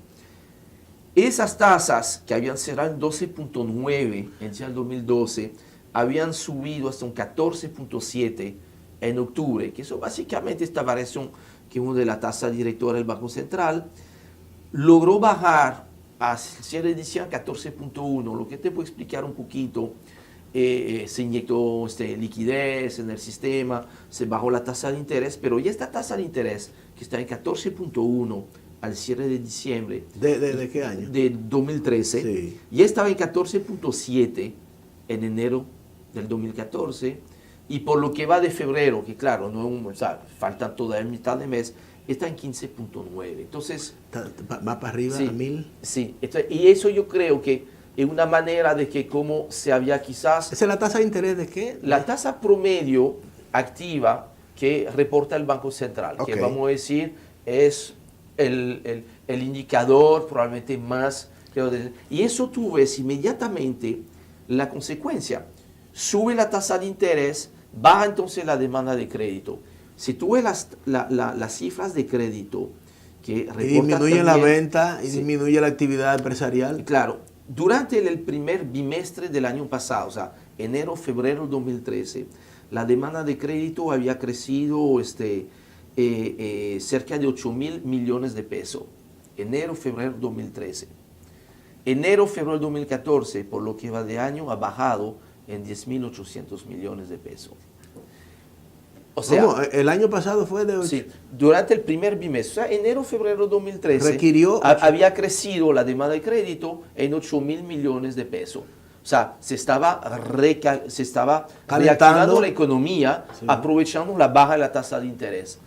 Esas tasas que habían cerrado en 12.9 en el 2012 habían subido hasta un 14.7 en octubre, que eso básicamente esta variación que uno de la tasa directora del Banco Central logró bajar a cierre de diciembre 14.1, lo que te puedo explicar un poquito. Se inyectó liquidez en el sistema, se bajó la tasa de interés, pero ya esta tasa de interés que está en 14.1 al cierre de diciembre. ¿De qué año? De 2013. Sí. Ya estaba en 14.7 en enero del 2014 y por lo que va de febrero, que claro, no, falta toda la mitad de mes, está en 15.9. Entonces, va para arriba, sí, a 1000. Sí, y eso yo creo que es una manera de que como se había quizás... ¿Esa es la tasa de interés de qué? La tasa promedio activa que reporta el Banco Central, Okay. que vamos a decir es el indicador probablemente más... Y eso tú ves inmediatamente la consecuencia. Sube la tasa de interés, baja entonces la demanda de crédito. Si tú ves las cifras de crédito que reportan... Y disminuye la también, venta y sí, disminuye la actividad empresarial. Claro, durante el primer bimestre del año pasado, o sea, enero, febrero de 2013, la demanda de crédito había crecido cerca de 8.000 millones de pesos. Enero, febrero de 2013. Enero, febrero de 2014, por lo que va de año, ha bajado en 10.800 millones de pesos. O sea, ¿Cómo? El año pasado fue de 8. sí, durante el primer bimestre, o sea, enero, febrero de 2013, Requirió había crecido la demanda de crédito en 8.000 millones de pesos. O sea, se estaba reactivando la economía, sí, aprovechando la baja de la tasa de interés.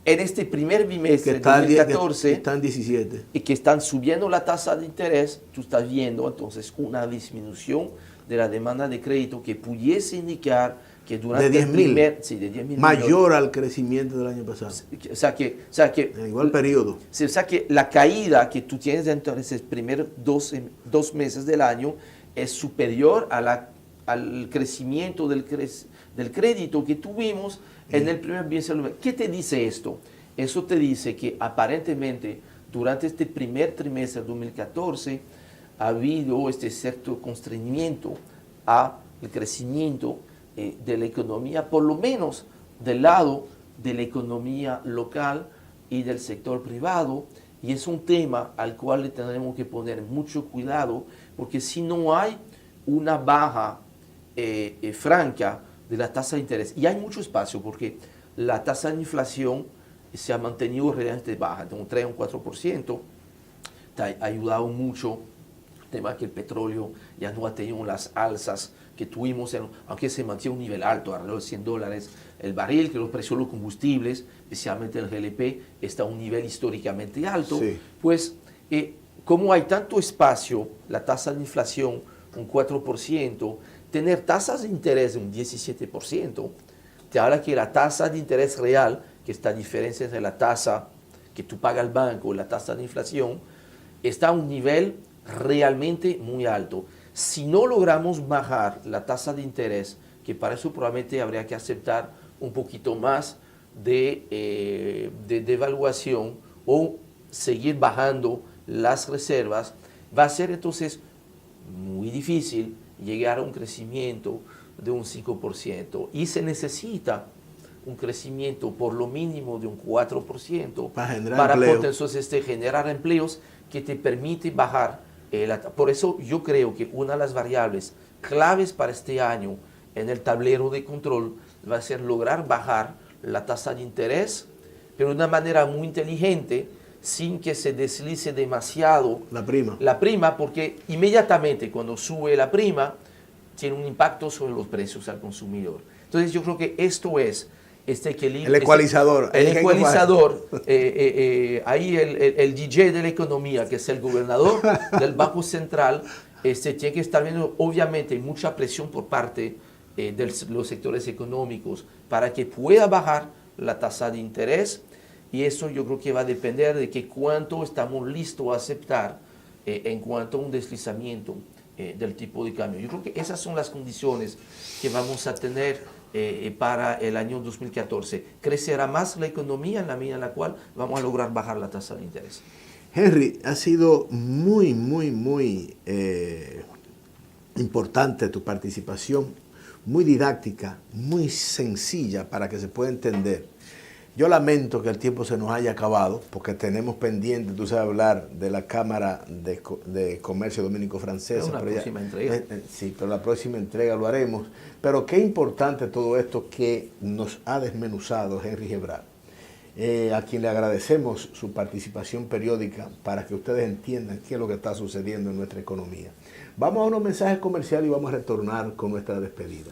En este primer bimestre de 2014, que están 17. y que están subiendo la tasa de interés, tú estás viendo entonces una disminución de la demanda de crédito que pudiese indicar que durante de 10.000, sí, de 10.000 mayor millones, al crecimiento del año pasado. O sea que en igual periodo. Sí, o sea que la caída que tú tienes dentro de esos primeros dos meses del año es superior al crecimiento del crédito que tuvimos en el primer bimestre. ¿Qué te dice esto? Eso te dice que aparentemente durante este primer trimestre de 2014 ha habido cierto constreñimiento al crecimiento de la economía, por lo menos del lado de la economía local y del sector privado, Y es un tema al cual le tenemos que poner mucho cuidado, porque si no hay una baja franca de la tasa de interés, y hay mucho espacio, porque la tasa de inflación se ha mantenido realmente baja, de un 3 a un 4%, ha ayudado mucho el tema que el petróleo ya no ha tenido las alzas que tuvimos, aunque se mantiene un nivel alto, alrededor de $100 el barril, que los precios de los combustibles, especialmente el GLP, está a un nivel históricamente alto. Sí. Pues, como hay tanto espacio, la tasa de inflación un 4%, tener tasas de interés de un 17%, te habla que la tasa de interés real, que está a diferencia de la tasa que tú pagas al banco, la tasa de inflación, está a un nivel realmente muy alto. Si no logramos bajar la tasa de interés, que para eso probablemente habría que aceptar un poquito más de devaluación o seguir bajando las reservas, va a ser entonces muy difícil llegar a un crecimiento de un 5%. Y se necesita un crecimiento por lo mínimo de un 4% para poder entonces generar empleos que te permite bajar. Por eso yo creo que una de las variables claves para este año en el tablero de control va a ser lograr bajar la tasa de interés, pero de una manera muy inteligente, sin que se deslice demasiado la prima, porque inmediatamente cuando sube la prima, tiene un impacto sobre los precios al consumidor. Entonces yo creo que esto es este equilibrio. El ecualizador. El ecualizador. Ahí el DJ de la economía, que es el gobernador del Banco Central, tiene que estar viendo, obviamente, mucha presión por parte de los sectores económicos para que pueda bajar la tasa de interés. Y eso yo creo que va a depender de que cuánto estamos listos a aceptar en cuanto a un deslizamiento del tipo de cambio. Yo creo que esas son las condiciones que vamos a tener para el año 2014. Crecerá más la economía en la medida en la cual vamos a lograr bajar la tasa de interés. Henry, ha sido muy, muy, muy importante tu participación, muy didáctica, muy sencilla para que se pueda entender. Yo lamento que el tiempo se nos haya acabado, porque tenemos pendiente, tú sabes, hablar de la Cámara de Comercio Dominico-Francesa. Una próxima entrega. Sí, pero la próxima entrega lo haremos. Pero qué importante todo esto que nos ha desmenuzado Henry Gebral, a quien le agradecemos su participación periódica para que ustedes entiendan qué es lo que está sucediendo en nuestra economía. Vamos a unos mensajes comerciales y vamos a retornar con nuestra despedida.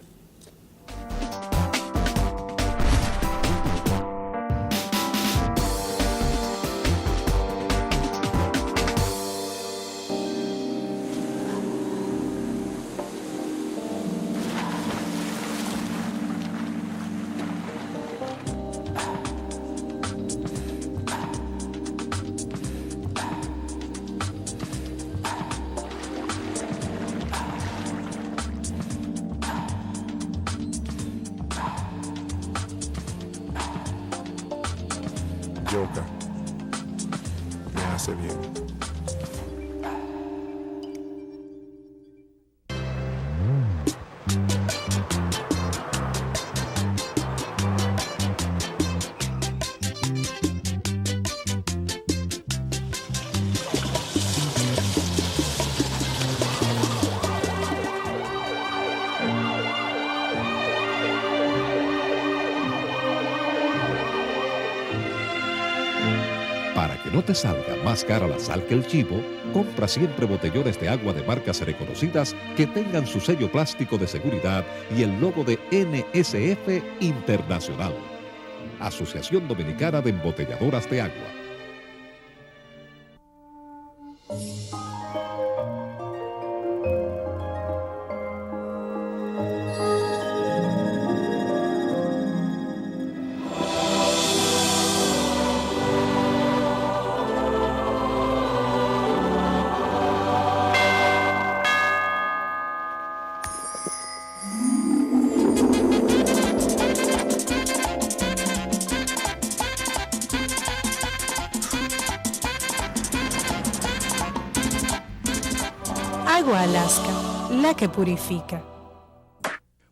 Yoka me hace bien. Para que no te salga más cara la sal que el chivo, compra siempre botellones de agua de marcas reconocidas que tengan su sello plástico de seguridad y el logo de NSF Internacional. Asociación Dominicana de Embotelladoras de Agua. Agua Alaska, la que purifica.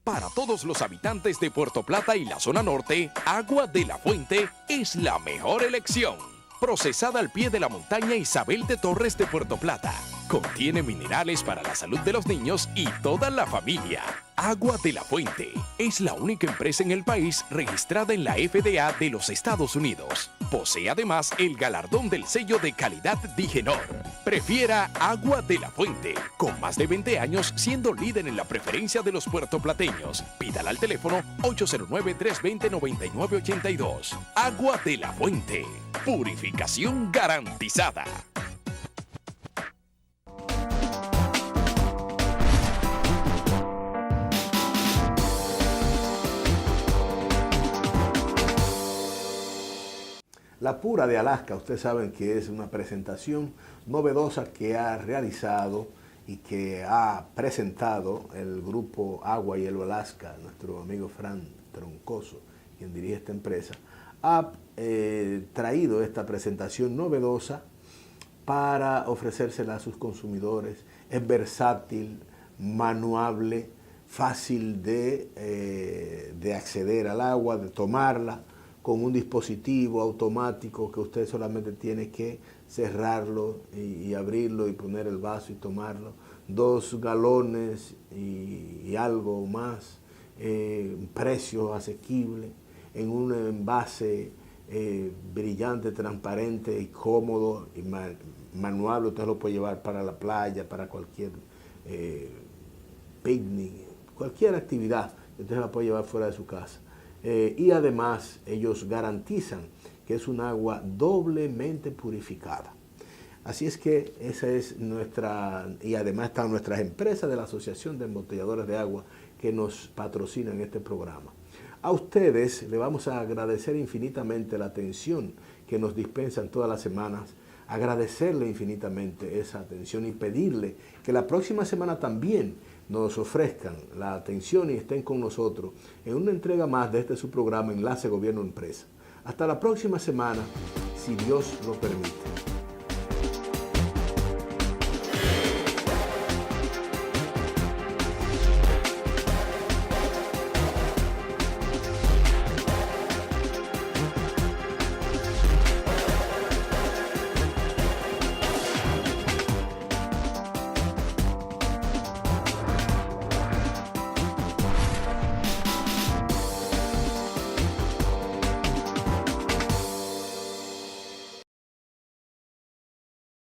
Para todos los habitantes de Puerto Plata y la zona norte, Agua de la Fuente es la mejor elección. procesada al pie de la montaña Isabel de Torres de Puerto Plata. Contiene minerales para la salud de los niños y toda la familia. Agua de la Fuente es la única empresa en el país registrada en la FDA de los Estados Unidos. Posee además el galardón del sello de calidad Digenor. Prefiera Agua de la Fuente, con más de 20 años siendo líder en la preferencia de los puertoplateños. Pídala al teléfono 809-320-9982. Agua de la Fuente, purificación garantizada. La Pura de Alaska, ustedes saben que es una presentación novedosa que ha realizado y que ha presentado el grupo Agua y Hielo Alaska, nuestro amigo Fran Troncoso, quien dirige esta empresa, ha traído esta presentación novedosa para ofrecérsela a sus consumidores. Es versátil, manuable, fácil de acceder al agua, de tomarla, con un dispositivo automático que usted solamente tiene que cerrarlo y abrirlo y poner el vaso y tomarlo. 2 galones y algo más, precio asequible, en un envase brillante, transparente y cómodo y manual. Usted lo puede llevar para la playa, para cualquier picnic, cualquier actividad, usted la puede llevar fuera de su casa. Y además ellos garantizan que es un agua doblemente purificada. Así es que esa es nuestra, y además están nuestras empresas de la Asociación de Embotelladores de Agua que nos patrocinan este programa. A ustedes le vamos a agradecer infinitamente la atención que nos dispensan todas las semanas, agradecerle infinitamente esa atención y pedirle que la próxima semana también nos ofrezcan la atención y estén con nosotros en una entrega más de este su programa Enlace Gobierno Empresa. Hasta la próxima semana, si Dios lo permite.